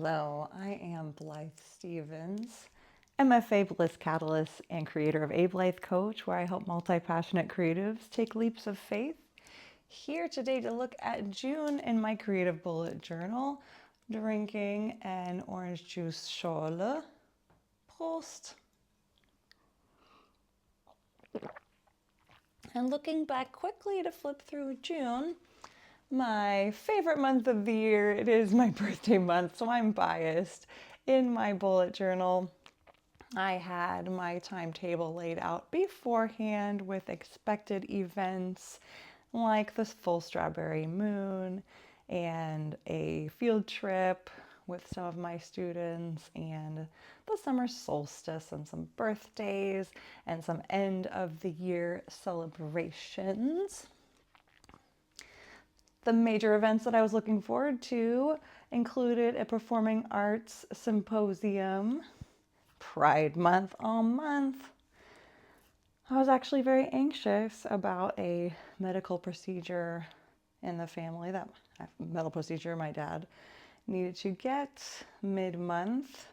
Hello, I am Blythe Stevens, MFA Bliss Catalyst and creator of Blythe Coach, where I help multi-passionate creatives take leaps of faith. Here today to look at June in my creative bullet journal, drinking an orange juice schorle. Prost! And looking back quickly to flip through June, my favorite month of the year, it is my birthday month, so I'm biased. In my bullet journal, I had my timetable laid out beforehand with expected events like the full strawberry moon and a field trip with some of my students and the summer solstice and some birthdays and some end of the year celebrations. The major events that I was looking forward to included a performing arts symposium, Pride Month all month. I was actually very anxious about a medical procedure in the family, that medical procedure my dad needed to get mid-month,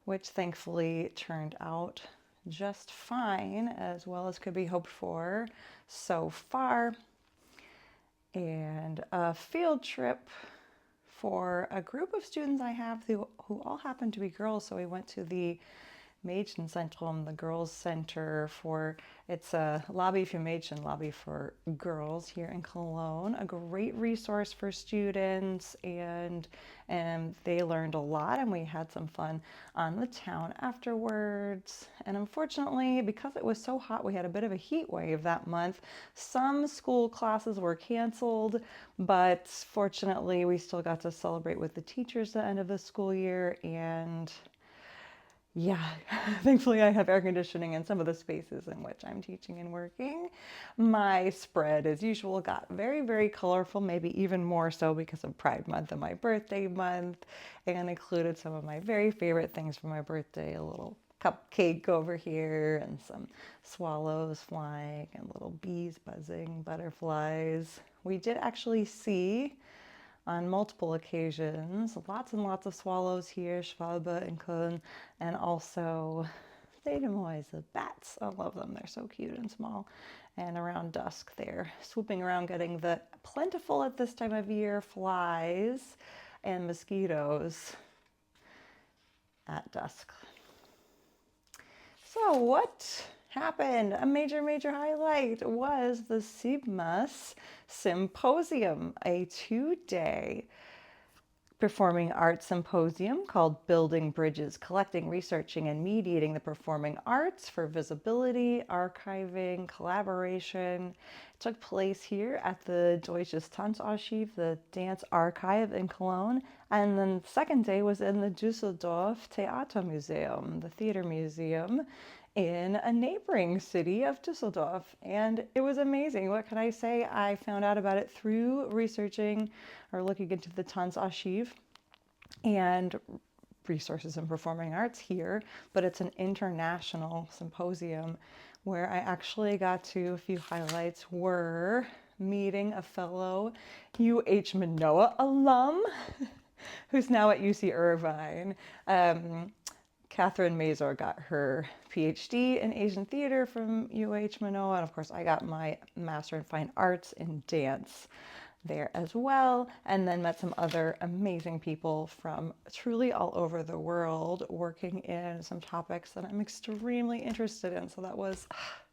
which thankfully turned out just fine, as well as could be hoped for so far. And a field trip for a group of students I have who all happen to be girls. So we went to the Mädchenzentrum, the girls' center it's a lobby für Mädchen, lobby for girls here in Cologne. A great resource for students, and they learned a lot, and we had some fun on the town afterwards. And unfortunately, because it was so hot, we had a bit of a heat wave that month. Some school classes were canceled, but fortunately we still got to celebrate with the teachers at the end of the school year. And yeah, thankfully I have air conditioning in some of the spaces in which I'm teaching and working. My spread, as usual, got very, very colorful, maybe even more so because of Pride Month and my birthday month, and included some of my very favorite things for my birthday, a little cupcake over here and some swallows flying and little bees buzzing, butterflies. We did actually see on multiple occasions, lots and lots of swallows here, Schwalbe and Köln, and also Fledermäuse, bats. I love them, they're so cute and small. And around dusk they're swooping around, getting the plentiful at this time of year flies and mosquitoes at dusk. So what happened? A major highlight was the SIBMAS Symposium, a 2-day performing arts symposium called Building Bridges, Collecting, Researching, and Mediating the Performing Arts for Visibility, Archiving, Collaboration. It took place here at the Deutsches Tanzarchiv, the Dance Archive in Cologne. And then the second day was in the Düsseldorf Theatermuseum, the theater museum in a neighboring city of Düsseldorf. And it was amazing. What can I say? I found out about it through researching or looking into the Tanzarchiv and resources in performing arts here, but it's an international symposium where I actually got to, a few highlights were meeting a fellow UH Manoa alum who's now at UC Irvine. Catherine Mazur got her PhD in Asian theater from UH Manoa, and of course I got my Master in Fine Arts in dance there as well, and then met some other amazing people from truly all over the world working in some topics that I'm extremely interested in. So that was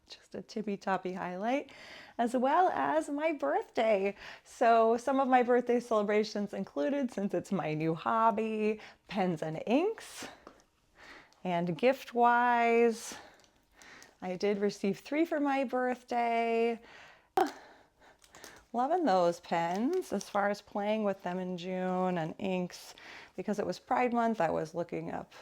just a tippy-toppy highlight, as well as my birthday. So some of my birthday celebrations included, since it's my new hobby, pens and inks. And gift-wise, I did receive 3 for my birthday. Loving those pens. As far as playing with them in June and inks, because it was Pride Month, I was looking up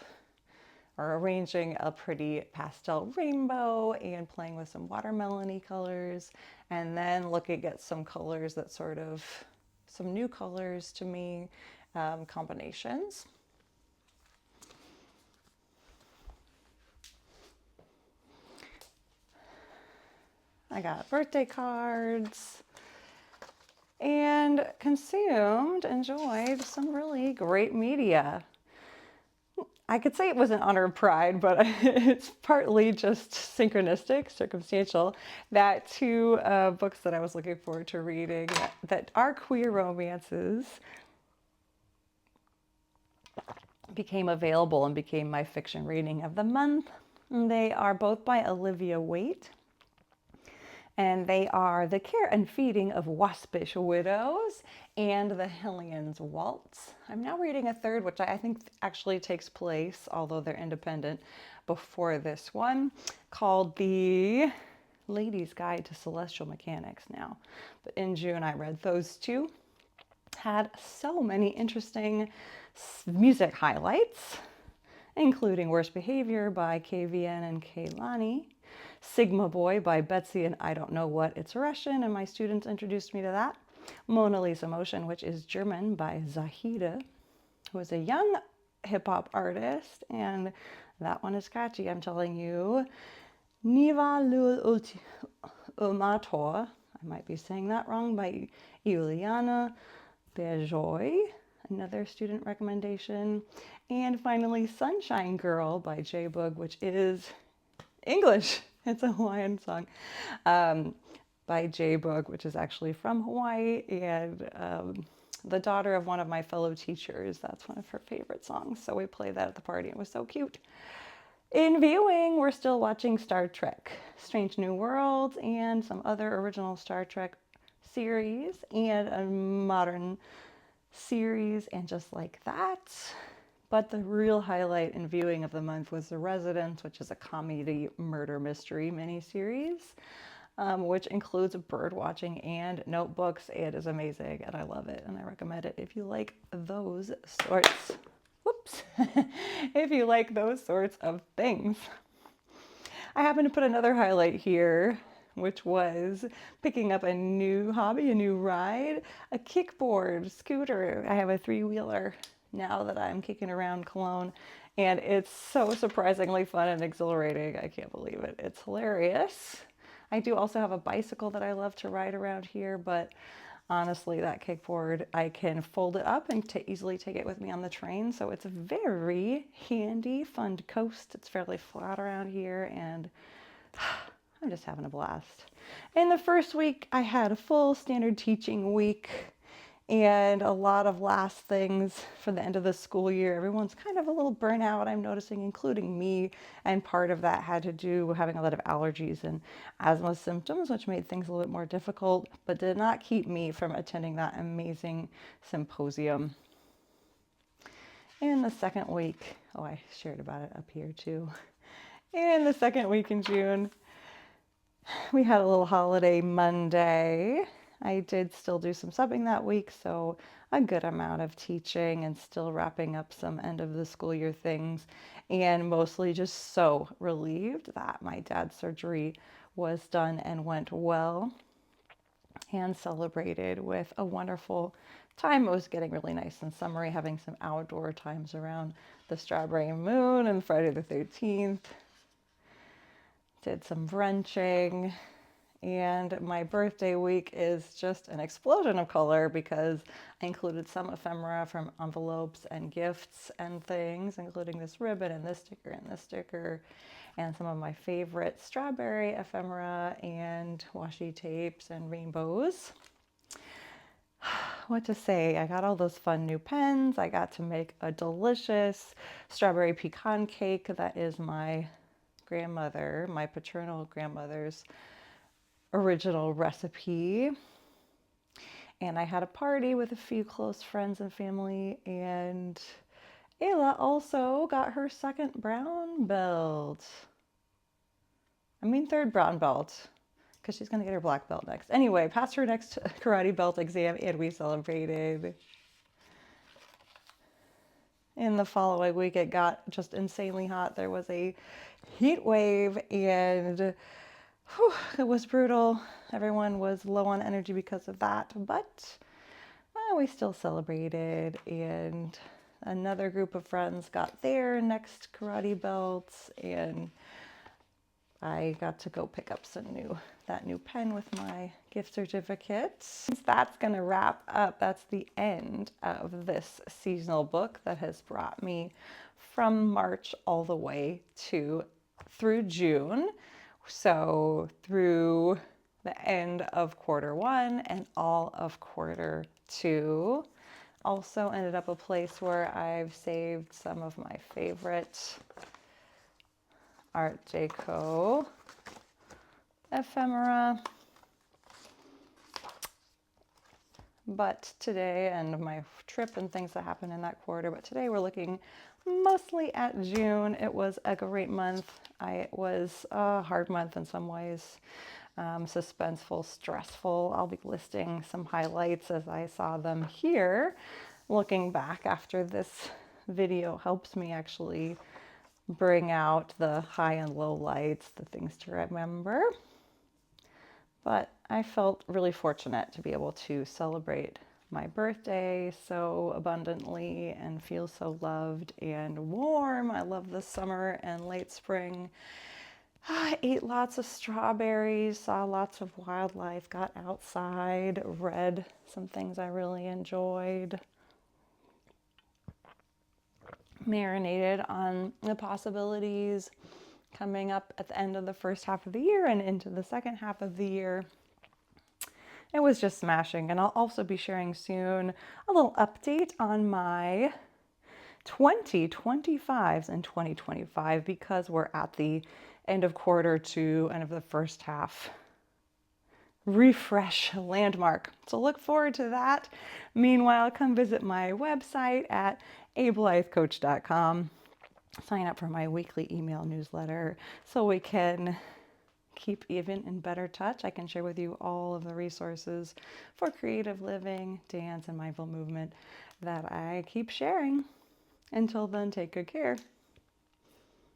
or arranging a pretty pastel rainbow and playing with some watermelon-y colors, and then looking at some colors that sort of, some new colors to me, combinations. I got birthday cards, and consumed, enjoyed some really great media. I could say it was an honor of pride, but it's partly just synchronistic, circumstantial, that two books that I was looking forward to reading that are queer romances became available and became my fiction reading of the month. They are both by Olivia Waite, and they are The Care and Feeding of Waspish Widows and The Hillion's Waltz. I'm now reading a third, which I think actually takes place, although they're independent, before this one, called The Lady's Guide to Celestial Mechanics now. But in June, I read those two. Had so many interesting music highlights, including Worst Behavior by KVN and Kaylani, Sigma Boy by Betsy and I Don't Know What It's Russian, and my students introduced me to that. Mona Lisa Motion, which is German, by Zahida, who is a young hip-hop artist, and that one is catchy, I'm telling you. Niva Lul Ulmator, I might be saying that wrong, by Juliana BuJo, another student recommendation. And finally, Sunshine Girl by J-Boog, which is English. It's a Hawaiian song by J-Boog, which is actually from Hawaii, and the daughter of one of my fellow teachers. That's one of her favorite songs, so we played that at the party. It was so cute. In viewing, we're still watching Star Trek, Strange New Worlds, and some other original Star Trek series, and a modern series, and just like that. But the real highlight in viewing of the month was The Residence, which is a comedy murder mystery miniseries, which includes bird watching and notebooks. It is amazing, and I love it, and I recommend it if you like those sorts. Whoops. If you like those sorts of things. I happen to put another highlight here, which was picking up a new hobby, a new ride, a kickboard scooter. I have a 3-wheeler now that I'm kicking around Cologne, and it's so surprisingly fun and exhilarating. I can't believe it. It's hilarious. I do also have a bicycle that I love to ride around here, but honestly, that kickboard, I can fold it up and easily take it with me on the train, so it's very handy, fun to coast. It's fairly flat around here, and I'm just having a blast. In the first week, I had a full standard teaching week and a lot of last things for the end of the school year. Everyone's kind of a little burnout, I'm noticing, including me, and part of that had to do with having a lot of allergies and asthma symptoms, which made things a little bit more difficult, but did not keep me from attending that amazing symposium. In the second week, oh, I shared about it up here too. In the second week in June, we had a little holiday Monday. I did still do some subbing that week, so a good amount of teaching and still wrapping up some end of the school year things, and mostly just so relieved that my dad's surgery was done and went well, and celebrated with a wonderful time. It was getting really nice and summery, having some outdoor times around the Strawberry Moon and Friday the 13th. Did some brunching. And my birthday week is just an explosion of color because I included some ephemera from envelopes and gifts and things, including this ribbon and this sticker, and some of my favorite strawberry ephemera and washi tapes and rainbows. What to say? I got all those fun new pens. I got to make a delicious strawberry pecan cake that is my grandmother, my paternal grandmother's original recipe. And I had a party with a few close friends and family, and Ayla also got her second brown belt. I mean third brown belt, because she's gonna get her black belt next. Anyway, passed her next karate belt exam, and we celebrated. In the following week, it got just insanely hot. There was a heat wave, and it was brutal. Everyone was low on energy because of that, but we still celebrated, and another group of friends got their next karate belts, and I got to go pick up that new pen with my gift certificate. That's going to wrap up. That's the end of this seasonal book that has brought me from March all the way through June. So through the end of Q1 and all of Q2. Also ended up a place where I've saved some of my favorite Art Deco ephemera. But today, and my trip and things that happened in that quarter, but today we're looking mostly at June. It was a great month. It was a hard month in some ways, suspenseful, stressful. I'll be listing some highlights as I saw them here. Looking back after this video helps me actually bring out the high and low lights, the things to remember. But I felt really fortunate to be able to celebrate my birthday so abundantly and feel so loved and warm. I love the summer and late spring. I ate lots of strawberries, saw lots of wildlife, got outside, read some things I really enjoyed. Marinated on the possibilities coming up at the end of the first half of the year and into the second half of the year. It was just smashing, and I'll also be sharing soon a little update on my 2025s and 2025 because we're at the end of Q2 and of the first half refresh landmark. So look forward to that. Meanwhile, come visit my website at blythecoach.com. Sign up for my weekly email newsletter so we can keep even in better touch. I can share with you all of the resources for creative living, dance, and mindful movement that I keep sharing. Until then, take good care.